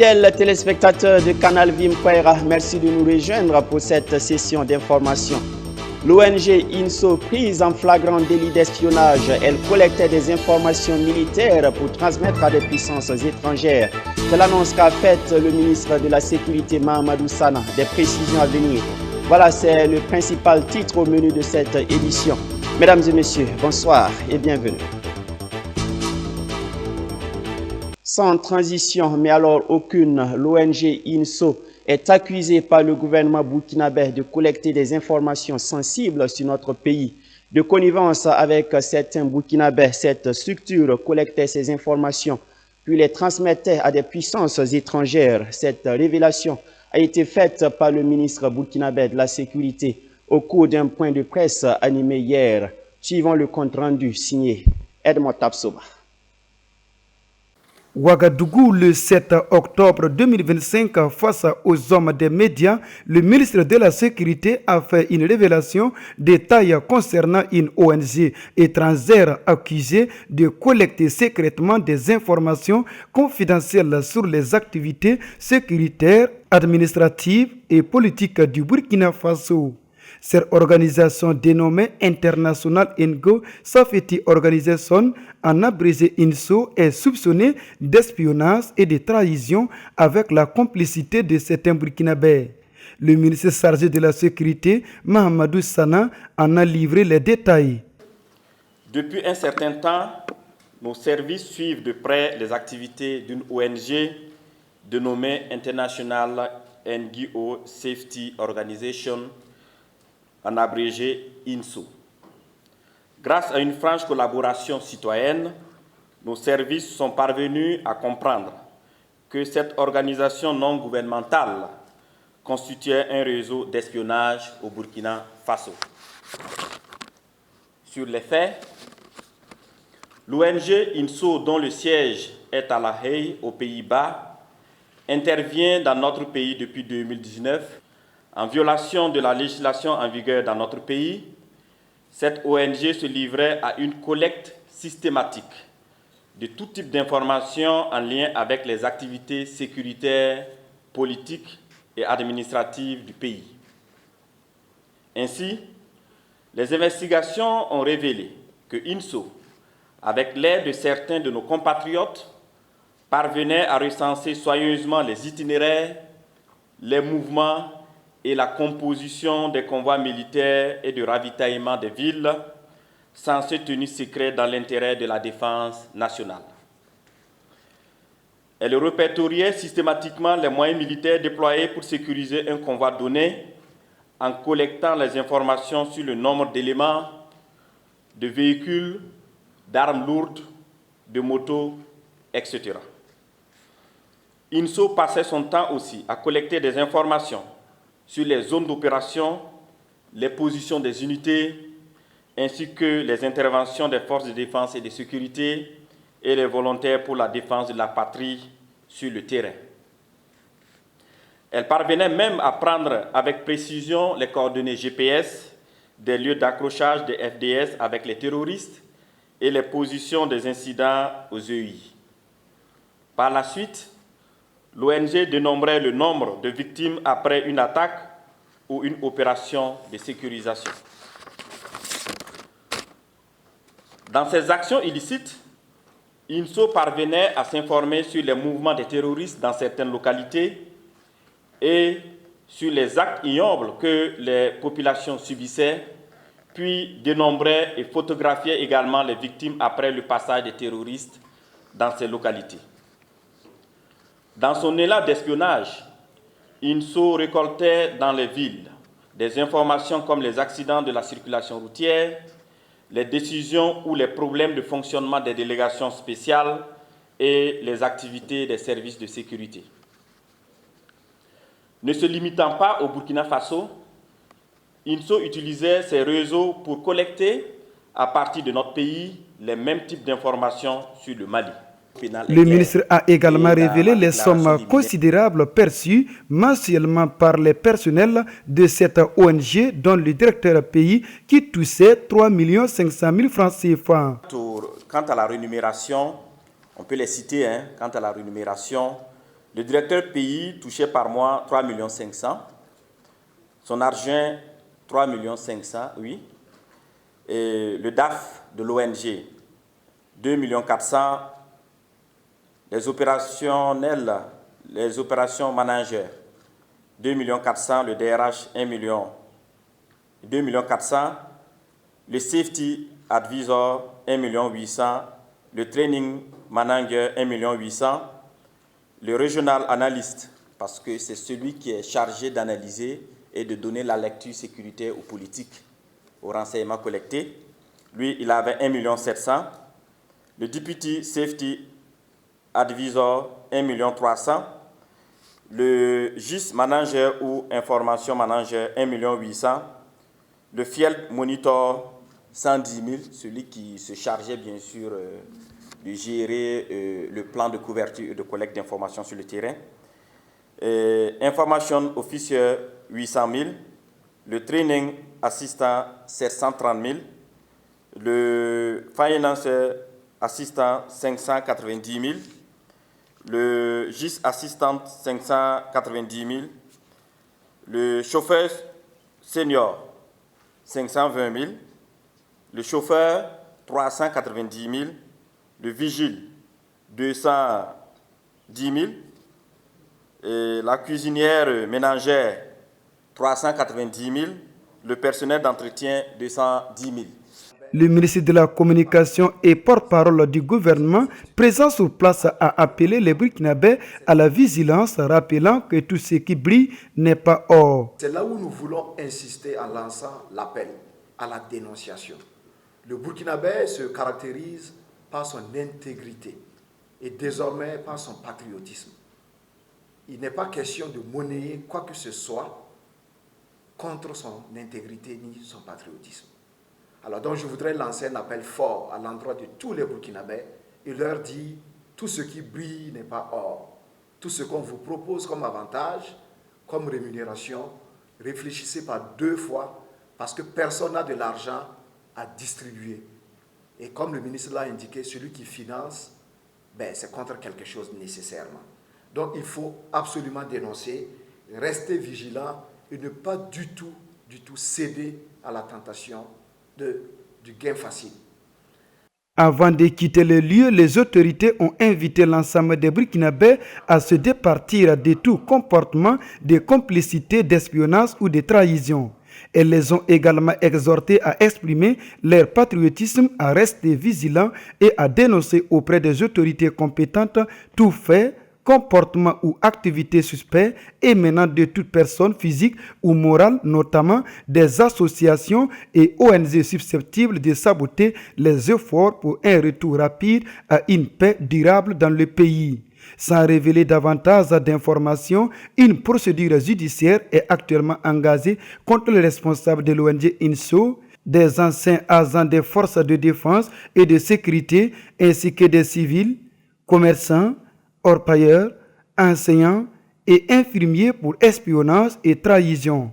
Fidèles téléspectateurs de Canal Vim.ra, merci de nous rejoindre pour cette session d'information. L'ONG INSO, prise en flagrant délit d'espionnage, elle collectait des informations militaires pour transmettre à des puissances étrangères. C'est l'annonce qu'a faite le ministre de la Sécurité Mahamadou Sana. Des précisions à venir. Voilà, c'est le principal titre au menu de cette édition. Mesdames et messieurs, bonsoir et bienvenue. Sans transition, mais alors aucune, l'ONG INSO est accusée par le gouvernement burkinabé de collecter des informations sensibles sur notre pays. De connivence avec certains burkinabés, cette structure collectait ces informations puis les transmettait à des puissances étrangères. Cette révélation a été faite par le ministre burkinabé de la Sécurité au cours d'un point de presse animé hier. Suivant le compte-rendu signé Edmond Tapsoba. Ouagadougou, le 7 octobre 2025, face aux hommes des médias, le ministre de la Sécurité a fait une révélation de taille concernant une ONG étrangère accusée de collecter secrètement des informations confidentielles sur les activités sécuritaires, administratives et politiques du Burkina Faso. Cette organisation dénommée International Ngo Safety Organization, en abrégé INSO, est soupçonnée d'espionnage et de trahison avec la complicité de certains Burkinabés. Le ministre chargé de la Sécurité, Mahamadou Sana, en a livré les détails. Depuis un certain temps, nos services suivent de près les activités d'une ONG dénommée International NGO Safety Organization, en abrégé INSO. Grâce à une franche collaboration citoyenne, nos services sont parvenus à comprendre que cette organisation non gouvernementale constituait un réseau d'espionnage au Burkina Faso. Sur les faits, l'ONG INSO, dont le siège est à La Haye, aux Pays-Bas, intervient dans notre pays depuis 2019. En violation de la législation en vigueur dans notre pays, cette ONG se livrait à une collecte systématique de tout type d'informations en lien avec les activités sécuritaires, politiques et administratives du pays. Ainsi, les investigations ont révélé que INSO, avec l'aide de certains de nos compatriotes, parvenait à recenser soigneusement les itinéraires, les mouvements et la composition des convois militaires et de ravitaillement des villes, censés tenus secrets dans l'intérêt de la défense nationale. Elle répertoriait systématiquement les moyens militaires déployés pour sécuriser un convoi donné, en collectant les informations sur le nombre d'éléments, de véhicules, d'armes lourdes, de motos, etc. INSO passait son temps aussi à collecter des informations sur les zones d'opération, les positions des unités, ainsi que les interventions des forces de défense et de sécurité et les volontaires pour la défense de la patrie sur le terrain. Elle parvenait même à prendre avec précision les coordonnées GPS des lieux d'accrochage des FDS avec les terroristes et les positions des incidents aux EI. Par la suite, l'ONG dénombrait le nombre de victimes après une attaque ou une opération de sécurisation. Dans ces actions illicites, INSO parvenait à s'informer sur les mouvements des terroristes dans certaines localités et sur les actes ignobles que les populations subissaient, puis dénombrait et photographiait également les victimes après le passage des terroristes dans ces localités. Dans son élan d'espionnage, INSO récoltait dans les villes des informations comme les accidents de la circulation routière, les décisions ou les problèmes de fonctionnement des délégations spéciales et les activités des services de sécurité. Ne se limitant pas au Burkina Faso, INSO utilisait ces réseaux pour collecter, à partir de notre pays, les mêmes types d'informations sur le Mali. Le ministre a également révélé les sommes considérables perçues mensuellement par les personnels de cette ONG, dont le directeur pays qui touchait 3 500 000 francs CFA. Quant à la rémunération, on peut les citer, quant à la rémunération, Le directeur pays touchait par mois 3 500 000. Son adjoint, 3 500 000, oui. Et le DAF de l'ONG, 2 400 000. Les opérationnels, les opérations managers, 2 400 000. Le DRH, 1 million. 2 400 000. Le safety advisor, 1 800 000. Le training manager, 1 800 000. Le regional analyste, parce que c'est celui qui est chargé d'analyser et de donner la lecture sécuritaire aux politiques, aux renseignements collectés. Lui, il avait 1 700 000. Le deputy safety advisor, 1 300 000. Le GIS manager ou information manager, 1 800 000. Le field monitor, 110 000, celui qui se chargeait bien sûr de gérer le plan de couverture et de collecte d'informations sur le terrain. Information officer, 800 000. Le training assistant, 730 000. Le finance assistant, 590 000. Le GIS assistant, 590 000. Le chauffeur senior, 520 000. Le chauffeur, 390 000. Le vigile, 210 000. Et la cuisinière ménagère, 390 000. Le personnel d'entretien, 210 000. Le ministre de la Communication et porte-parole du gouvernement, présent sur place, a appelé les Burkinabés à la vigilance, rappelant que tout ce qui brille n'est pas or. C'est là où nous voulons insister en lançant l'appel à la dénonciation. Le Burkinabé se caractérise par son intégrité et désormais par son patriotisme. Il n'est pas question de monnayer quoi que ce soit contre son intégrité ni son patriotisme. Alors donc je voudrais lancer un appel fort à l'endroit de tous les Burkinabés et leur dire tout ce qui brille n'est pas or. Tout ce qu'on vous propose comme avantage, comme rémunération, réfléchissez par 2 fois parce que personne n'a de l'argent à distribuer. Et comme le ministre l'a indiqué, celui qui finance, c'est contre quelque chose nécessairement. Donc il faut absolument dénoncer, rester vigilant et ne pas du tout céder à la tentation du gain facile. Avant de quitter le lieu, les autorités ont invité l'ensemble des Burkinabés à se départir de tout comportement de complicité, d'espionnage ou de trahison. Elles les ont également exhortés à exprimer leur patriotisme, à rester vigilants et à dénoncer auprès des autorités compétentes tout fait, comportement ou activité suspect émanant de toute personne physique ou morale, notamment des associations et ONG susceptibles de saboter les efforts pour un retour rapide à une paix durable dans le pays. Sans révéler davantage d'informations, une procédure judiciaire est actuellement engagée contre les responsables de l'ONG INSO, des anciens agents des forces de défense et de sécurité, ainsi que des civils, commerçants, orpailleurs, enseignants et infirmiers pour espionnage et trahison.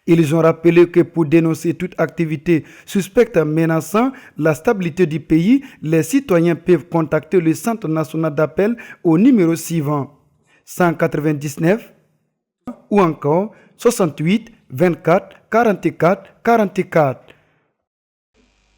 Ils ont rappelé que pour dénoncer toute activité suspecte menaçant la stabilité du pays, les citoyens peuvent contacter le Centre national d'appel au numéro suivant 199 ou encore 68 24 44 44.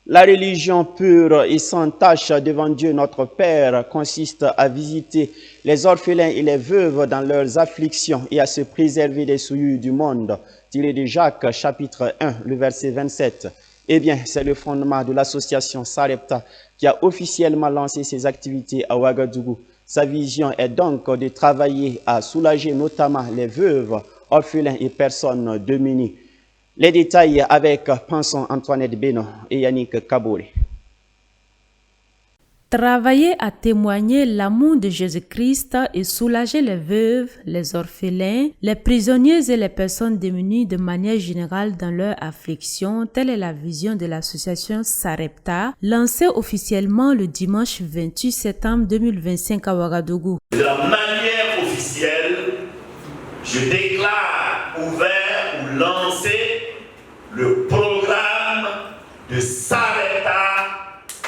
La religion pure et sans tache devant Dieu notre Père consiste à visiter les orphelins et les veuves dans leurs afflictions et à se préserver des souillures du monde. Tiré de Jacques, chapitre 1, le verset 27. Eh bien, c'est le fondement de l'association Sarepta qui a officiellement lancé ses activités à Ouagadougou. Sa vision est donc de travailler à soulager notamment les veuves, orphelins et personnes démunies. Les détails avec Pinson Antoinette Beno et Yannick Kabouré. Travailler à témoigner l'amour de Jésus-Christ et soulager les veuves, les orphelins, les prisonniers et les personnes démunies de manière générale dans leur affliction, telle est la vision de l'association Sarepta, lancée officiellement le dimanche 28 septembre 2025 à Ouagadougou. De la manière officielle, je déclare ouvert ou lancé le programme de Sarepta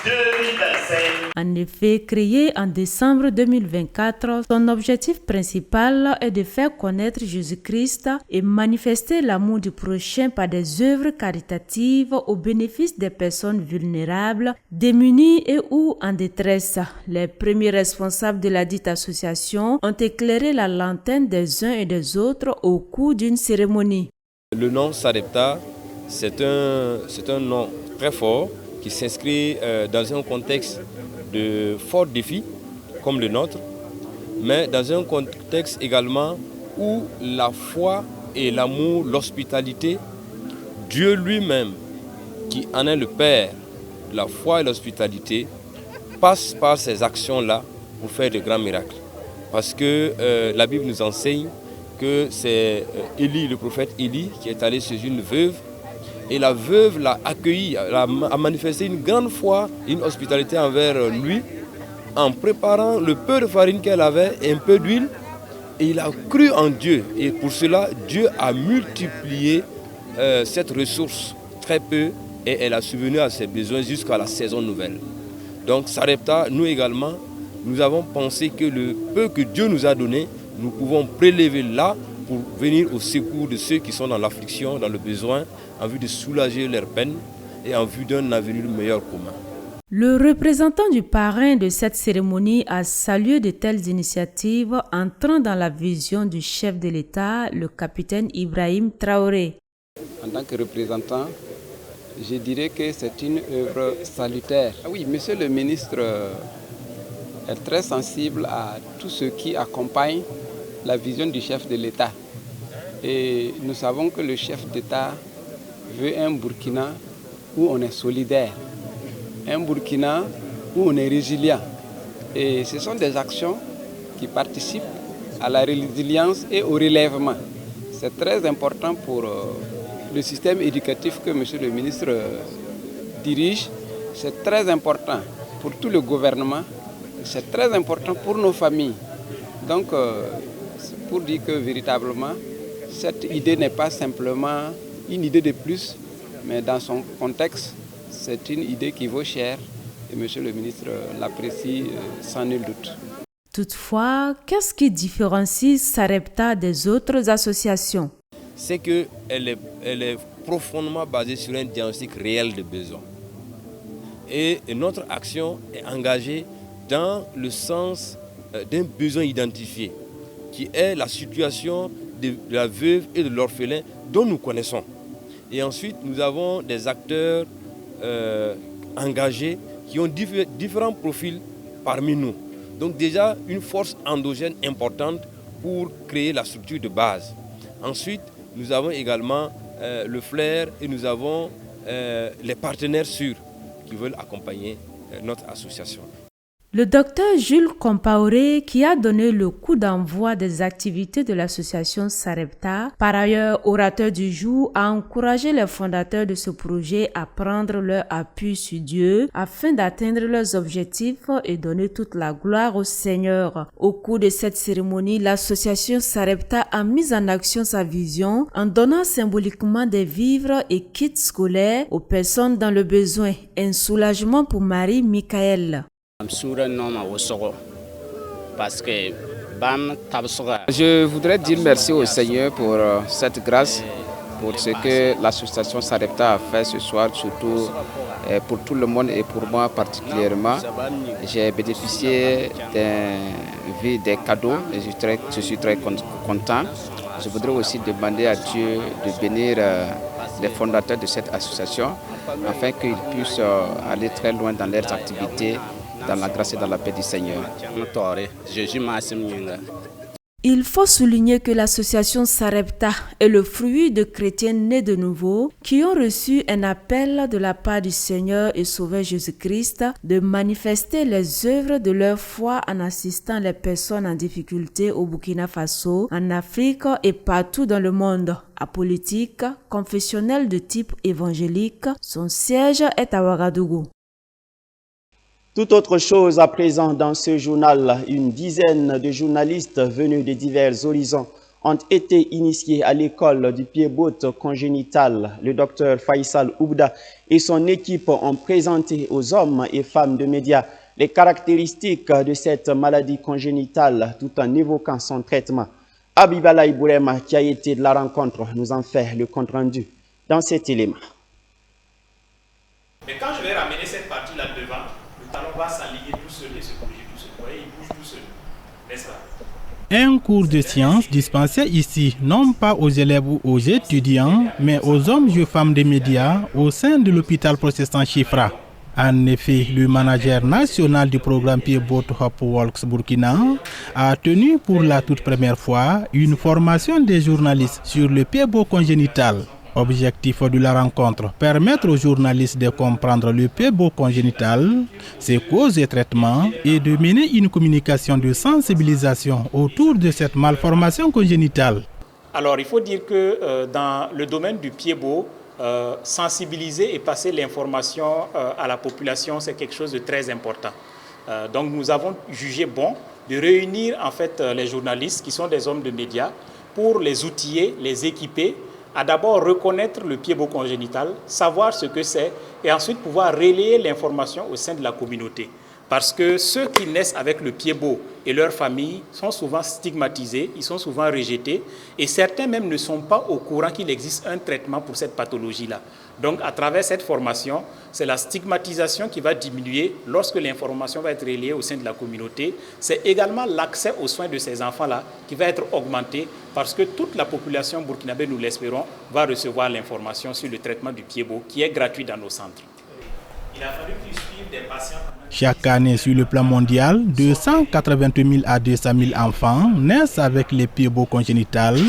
2025. En effet, créé en décembre 2024, son objectif principal est de faire connaître Jésus-Christ et manifester l'amour du prochain par des œuvres caritatives au bénéfice des personnes vulnérables, démunies et ou en détresse. Les premiers responsables de la dite association ont éclairé la lanterne des uns et des autres au cours d'une cérémonie. Le nom Sarepta, c'est un nom très fort qui s'inscrit dans un contexte de forts défis comme le nôtre, mais dans un contexte également où la foi et l'amour, l'hospitalité, Dieu lui-même, qui en est le Père, la foi et l'hospitalité, passe par ces actions-là pour faire de grands miracles. Parce que la Bible nous enseigne que c'est Élie, le prophète Élie, qui est allé chez une veuve, et la veuve l'a accueilli, a manifesté une grande foi, une hospitalité envers lui, en préparant le peu de farine qu'elle avait et un peu d'huile, et il a cru en Dieu. Et pour cela, Dieu a multiplié cette ressource très peu, et elle a subvenu à ses besoins jusqu'à la saison nouvelle. Donc Sarepta, nous également, nous avons pensé que le peu que Dieu nous a donné, nous pouvons prélever là pour venir au secours de ceux qui sont dans l'affliction, dans le besoin, en vue de soulager leurs peines et en vue d'un avenir meilleur commun. Le représentant du parrain de cette cérémonie a salué de telles initiatives entrant dans la vision du chef de l'État, le capitaine Ibrahim Traoré. En tant que représentant, je dirais que c'est une œuvre salutaire. Oui, monsieur le ministre est très sensible à tout ce qui accompagne la vision du chef de l'État. Et nous savons que le chef d'État veut un Burkina où on est solidaire, un Burkina où on est résilient. Et ce sont des actions qui participent à la résilience et au relèvement. C'est très important pour le système éducatif que monsieur le ministre dirige. C'est très important pour tout le gouvernement. C'est très important pour nos familles. Donc, pour dire que véritablement, cette idée n'est pas simplement une idée de plus, mais dans son contexte, c'est une idée qui vaut cher et monsieur le ministre l'apprécie sans nul doute. Toutefois, qu'est-ce qui différencie Sarepta des autres associations? C'est qu'elle est profondément basée sur un diagnostic réel de besoins. Et notre action est engagée dans le sens d'un besoin identifié, qui est la situation de la veuve et de l'orphelin dont nous connaissons. Et ensuite, nous avons des acteurs engagés qui ont différents profils parmi nous. Donc déjà, une force endogène importante pour créer la structure de base. Ensuite, nous avons également le flair et nous avons les partenaires sûrs qui veulent accompagner notre association. Le docteur Jules Compaoré, qui a donné le coup d'envoi des activités de l'association Sarepta, par ailleurs orateur du jour, a encouragé les fondateurs de ce projet à prendre leur appui sur Dieu afin d'atteindre leurs objectifs et donner toute la gloire au Seigneur. Au cours de cette cérémonie, l'association Sarepta a mis en action sa vision en donnant symboliquement des vivres et kits scolaires aux personnes dans le besoin. Un soulagement pour Marie Michael. Je voudrais dire merci au Seigneur pour cette grâce, pour ce que l'association Sarepta a fait ce soir, surtout pour tout le monde et pour moi particulièrement. J'ai bénéficié des cadeaux et je suis très content. Je voudrais aussi demander à Dieu de bénir les fondateurs de cette association afin qu'ils puissent aller très loin dans leurs activités, dans la grâce et dans la paix du Seigneur. Il faut souligner que l'association Sarepta est le fruit de chrétiens nés de nouveau qui ont reçu un appel de la part du Seigneur et Sauveur Jésus-Christ de manifester les œuvres de leur foi en assistant les personnes en difficulté au Burkina Faso, en Afrique et partout dans le monde. Apolitique, confessionnel de type évangélique, son siège est à Ouagadougou. Tout autre chose à présent dans ce journal, une dizaine de journalistes venus de divers horizons ont été initiés à l'école du pied-botte congénital. Le docteur Faisal Oubda et son équipe ont présenté aux hommes et femmes de médias les caractéristiques de cette maladie congénitale tout en évoquant son traitement. Abibalaï Bourema, qui a été de la rencontre, nous en fait le compte-rendu dans cet élément. Mais quand je vais ramener cette partie-là devant, le talon va s'aligner tout seul et se bouger tout seul. Vous voyez, il bouge tout seul, n'est-ce pas? Un cours de sciences dispensé ici, non pas aux élèves ou aux étudiants, mais aux hommes et femmes des médias au sein de l'hôpital protestant Chifra. En effet, le manager national du programme Piedbot Hop Walks Burkina a tenu pour la toute première fois une formation des journalistes sur le piedbot congénital. Objectif de la rencontre, permettre aux journalistes de comprendre le piedbot congénital, ses causes et traitements, et de mener une communication de sensibilisation autour de cette malformation congénitale. Alors, il faut dire que dans le domaine du piedbot, sensibiliser et passer l'information à la population, c'est quelque chose de très important. Donc, nous avons jugé bon de réunir en fait les journalistes qui sont des hommes de médias pour les outiller, les équiper, à d'abord reconnaître le piedbot congénital, savoir ce que c'est et ensuite pouvoir relayer l'information au sein de la communauté. Parce que ceux qui naissent avec le piedbot et leurs familles sont souvent stigmatisés, ils sont souvent rejetés et certains même ne sont pas au courant qu'il existe un traitement pour cette pathologie-là. Donc à travers cette formation, c'est la stigmatisation qui va diminuer lorsque l'information va être relayée au sein de la communauté. C'est également l'accès aux soins de ces enfants-là qui va être augmenté parce que toute la population burkinabé, nous l'espérons, va recevoir l'information sur le traitement du piedbot qui est gratuit dans nos centres. Il a fallu qu'ils suivent des patients. Chaque année, sur le plan mondial, 280 000 à 200 000 enfants naissent avec les piedbots congénitales,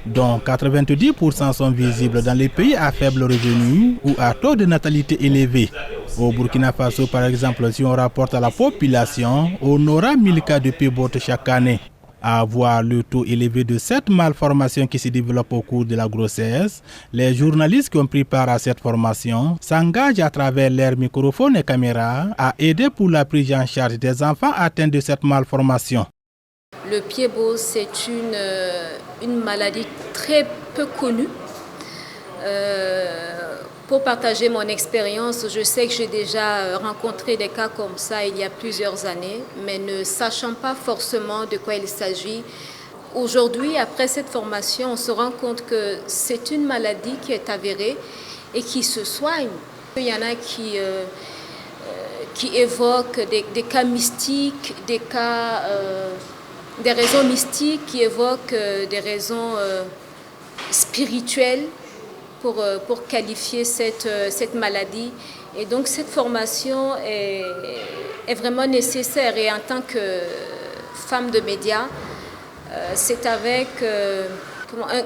dont 90% sont visibles dans les pays à faible revenu ou à taux de natalité élevé. Au Burkina Faso, par exemple, si on rapporte à la population, on aura 1000 cas de piedbot chaque année. À voir le taux élevé de cette malformation qui se développe au cours de la grossesse, les journalistes qui ont pris part à cette formation s'engagent à travers leurs microphones et caméras à aider pour la prise en charge des enfants atteints de cette malformation. Le piedbot, c'est une maladie très peu connue. Pour partager mon expérience, je sais que j'ai déjà rencontré des cas comme ça il y a plusieurs années, mais ne sachant pas forcément de quoi il s'agit. Aujourd'hui, après cette formation, on se rend compte que c'est une maladie qui est avérée et qui se soigne. Il y en a qui évoquent des cas mystiques, des raisons mystiques, qui évoquent des raisons spirituelles pour qualifier cette maladie. Et donc cette formation est vraiment nécessaire. Et en tant que femme de médias, c'est avec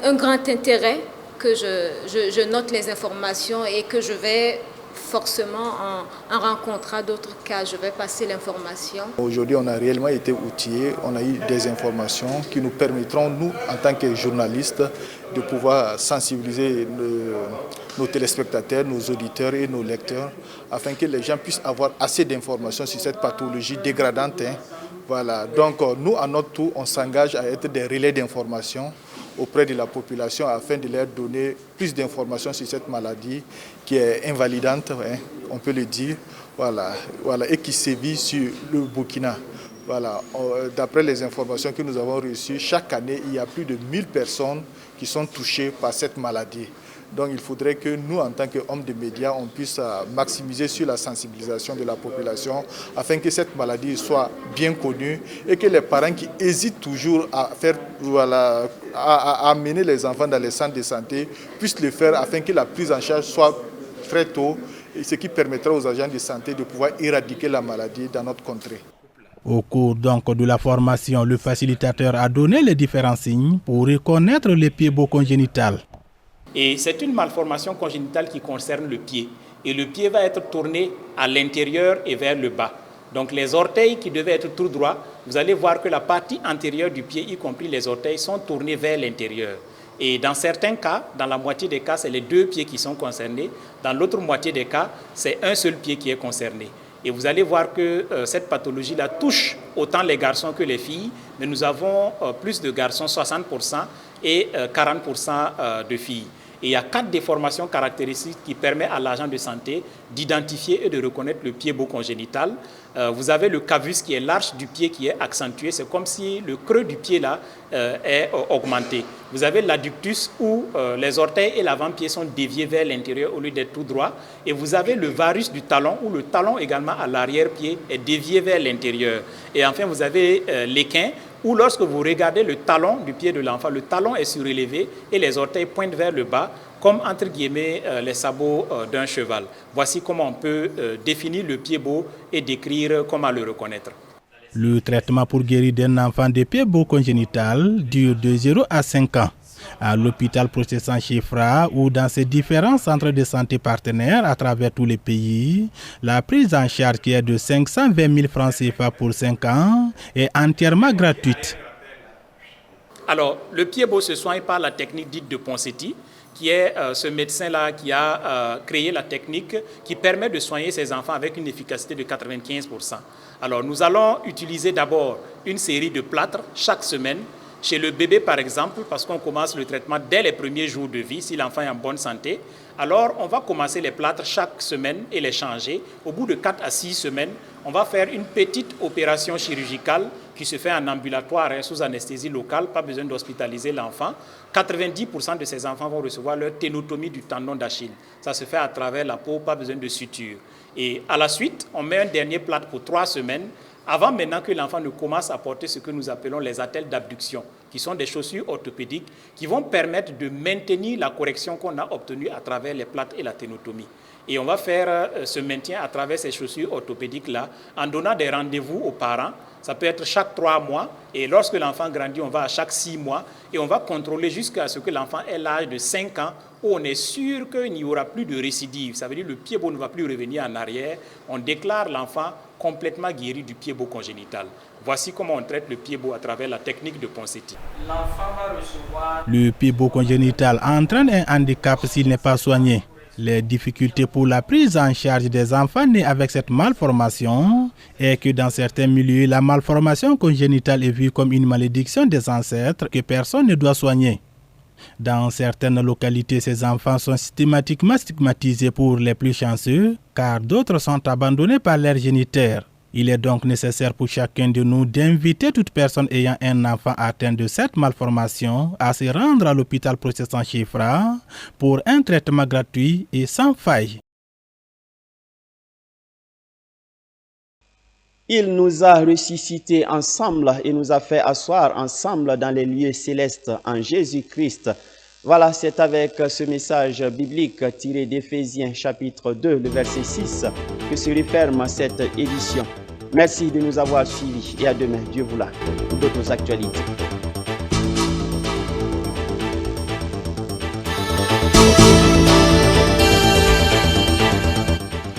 un grand intérêt que je note les informations et que je vais forcément, en rencontrant d'autres cas, je vais passer l'information. Aujourd'hui, on a réellement été outillés, on a eu des informations qui nous permettront, nous, en tant que journalistes, de pouvoir sensibiliser nos téléspectateurs, nos auditeurs et nos lecteurs, afin que les gens puissent avoir assez d'informations sur cette pathologie dégradante. Voilà. Donc, nous, à notre tour, on s'engage à être des relais d'informations auprès de la population afin de leur donner plus d'informations sur cette maladie qui est invalidante, on peut le dire, voilà, et qui sévit sur le Burkina. Voilà. D'après les informations que nous avons reçues, chaque année, il y a plus de 1000 personnes qui sont touchées par cette maladie. Donc il faudrait que nous, en tant qu'hommes de médias, on puisse maximiser sur la sensibilisation de la population afin que cette maladie soit bien connue et que les parents qui hésitent toujours à amener les enfants dans les centres de santé puissent le faire afin que la prise en charge soit très tôt, ce qui permettra aux agents de santé de pouvoir éradiquer la maladie dans notre contrée. Au cours donc de la formation, le facilitateur a donné les différents signes pour reconnaître le piedbot congénital. Et c'est une malformation congénitale qui concerne le pied. Et le pied va être tourné à l'intérieur et vers le bas. Donc les orteils qui devaient être tout droits, vous allez voir que la partie antérieure du pied, y compris les orteils, sont tournés vers l'intérieur. Et dans certains cas, dans la moitié des cas, c'est les deux pieds qui sont concernés. Dans l'autre moitié des cas, c'est un seul pied qui est concerné. Et vous allez voir que cette pathologie-là touche autant les garçons que les filles, mais nous avons plus de garçons, 60%, et 40% de filles. Et il y a 4 déformations caractéristiques qui permettent à l'agent de santé d'identifier et de reconnaître le pied-bot congénital. Vous avez le cavus qui est l'arche du pied qui est accentuée. C'est comme si le creux du pied là est augmenté. Vous avez l'adductus où les orteils et l'avant-pied sont déviés vers l'intérieur au lieu d'être tout droit. Et vous avez le varus du talon où le talon également à l'arrière-pied est dévié vers l'intérieur. Et enfin, vous avez l'équin où lorsque vous regardez le talon du pied de l'enfant, le talon est surélevé et les orteils pointent vers le bas, comme entre guillemets les sabots d'un cheval. Voici comment on peut définir le pied-bot et décrire comment le reconnaître. Le traitement pour guérir d'un enfant de pied-bot congénital dure de 0 à 5 ans. À l'hôpital Processant Chifra ou dans ses différents centres de santé partenaires à travers tous les pays, la prise en charge qui est de 520 000 francs CFA pour 5 ans est entièrement gratuite. Alors, le pied-bot se soigne par la technique dite de Ponseti, qui est ce médecin-là qui a créé la technique qui permet de soigner ses enfants avec une efficacité de 95%. Alors, nous allons utiliser d'abord une série de plâtres chaque semaine. Chez le bébé, par exemple, parce qu'on commence le traitement dès les premiers jours de vie, si l'enfant est en bonne santé, alors on va commencer les plâtres chaque semaine et les changer. Au bout de 4 à 6 semaines, on va faire une petite opération chirurgicale qui se fait en ambulatoire sous anesthésie locale, pas besoin d'hospitaliser l'enfant. 90% de ces enfants vont recevoir leur ténotomie du tendon d'Achille. Ça se fait à travers la peau, pas besoin de suture. Et à la suite, on met un dernier plâtre pour 3 semaines, avant maintenant que l'enfant ne commence à porter ce que nous appelons les attelles d'abduction, qui sont des chaussures orthopédiques qui vont permettre de maintenir la correction qu'on a obtenue à travers les plâtres et la ténotomie. Et on va faire ce maintien à travers ces chaussures orthopédiques-là en donnant des rendez-vous aux parents. Ça peut être chaque 3 mois et lorsque l'enfant grandit, on va à chaque 6 mois et on va contrôler jusqu'à ce que l'enfant ait l'âge de 5 ans où on est sûr qu'il n'y aura plus de récidive. Ça veut dire que le pied-bot ne va plus revenir en arrière. On déclare l'enfant complètement guéri du pied-bot congénital. Voici comment on traite le pied-bot à travers la technique de Ponseti. L'enfant va recevoir... Le pied-bot congénital entraîne un handicap s'il n'est pas soigné. Les difficultés pour la prise en charge des enfants nés avec cette malformation est que dans certains milieux, la malformation congénitale est vue comme une malédiction des ancêtres que personne ne doit soigner. Dans certaines localités, ces enfants sont systématiquement stigmatisés pour les plus chanceux, car d'autres sont abandonnés par leurs géniteurs. Il est donc nécessaire pour chacun de nous d'inviter toute personne ayant un enfant atteint de cette malformation à se rendre à l'hôpital Processant Chifra pour un traitement gratuit et sans faille. Il nous a ressuscités ensemble et nous a fait asseoir ensemble dans les lieux célestes en Jésus-Christ. Voilà, c'est avec ce message biblique tiré d'Éphésiens chapitre 2, le verset 6, que se referme cette édition. Merci de nous avoir suivis et à demain, Dieu voulant, pour d'autres actualités.